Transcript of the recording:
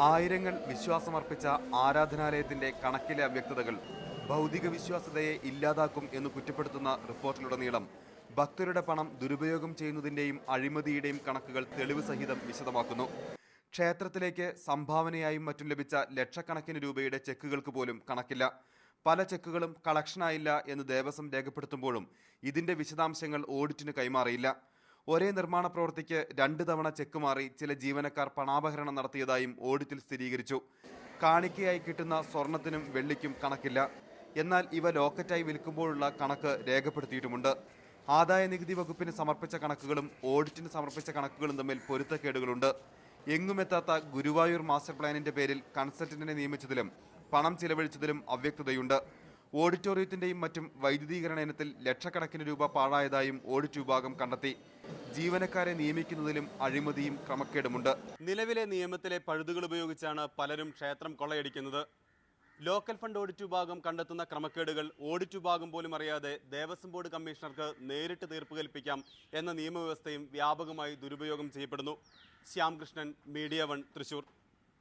ആയിരങ്ങൾ വിശ്വാസമർപ്പിച്ച ആരാധനാലയത്തിന്റെ കണക്കിലെ അവ്യക്തതകൾ ഭൗതിക വിശ്വാസ്യതയെ ഇല്ലാതാക്കും എന്ന് കുറ്റപ്പെടുത്തുന്ന റിപ്പോർട്ടിലുടനീളം ഭക്തരുടെ പണം ദുരുപയോഗം ചെയ്യുന്നതിന്റെയും അഴിമതിയുടെയും കണക്കുകൾ തെളിവ് സഹിതം വിശദമാക്കുന്നു. ക്ഷേത്രത്തിലേക്ക് സംഭാവനയായും മറ്റും ലഭിച്ച ലക്ഷക്കണക്കിന് രൂപയുടെ ചെക്കുകൾക്ക് പോലും കണക്കില്ല. പല ചെക്കുകളും കളക്ഷനായില്ല എന്ന് ദേവസ്വം രേഖപ്പെടുത്തുമ്പോഴും ഇതിന്റെ വിശദാംശങ്ങൾ ഓഡിറ്റിന് കൈമാറിയില്ല. ഒരേ നിർമ്മാണ പ്രവൃത്തിക്ക് 2 തവണ ചെക്ക് മാറി ചില ജീവനക്കാർ പണാപഹരണം നടത്തിയതായും ഓഡിറ്റിൽ സ്ഥിരീകരിച്ചു. കാണിക്കയായി കിട്ടുന്ന സ്വർണത്തിനും വെള്ളിക്കും കണക്കില്ല. എന്നാൽ ഇവ ലോക്കറ്റായി വിൽക്കുമ്പോഴുള്ള കണക്ക് രേഖപ്പെടുത്തിയിട്ടുമുണ്ട്. ആദായ നികുതി വകുപ്പിന് സമർപ്പിച്ച കണക്കുകളും ഓഡിറ്റിന് സമർപ്പിച്ച കണക്കുകളും തമ്മിൽ പൊരുത്തക്കേടുകളുണ്ട്. എങ്ങുമെത്താത്ത ഗുരുവായൂർ മാസ്റ്റർ പ്ലാനിന്റെ പേരിൽ കൺസൾട്ടന്റിനെ നിയമിച്ചതിലും പണം ചിലവഴിച്ചതിലും അവ്യക്തതയുണ്ട്. ഓഡിറ്റോറിയത്തിന്റെയും മറ്റും വൈദ്യുതീകരണ ഇനത്തിൽ ലക്ഷക്കണക്കിന് രൂപ പാഴായതായും ഓഡിറ്റ് വിഭാഗം കണ്ടെത്തി. ജീവനക്കാരെ നിയമിക്കുന്നതിലും അഴിമതിയും ക്രമക്കേടുമുണ്ട്. നിലവിലെ നിയമത്തിലെ പഴുതുകൾ ഉപയോഗിച്ചാണ് പലരും ക്ഷേത്രം കൊള്ളയടിക്കുന്നത്. ലോക്കൽ ഫണ്ട് ഓഡിറ്റ് വിഭാഗം കണ്ടെത്തുന്ന ക്രമക്കേടുകൾ ഓഡിറ്റ് വിഭാഗം പോലും അറിയാതെ ദേവസ്വം ബോർഡ് കമ്മീഷണർക്ക് നേരിട്ട് തീർപ്പ് കൽപ്പിക്കാം എന്ന നിയമവ്യവസ്ഥയും വ്യാപകമായി ദുരുപയോഗം ചെയ്യപ്പെടുന്നു. ശ്യാംകൃഷ്ണൻ, മീഡിയ 1, തൃശൂർ.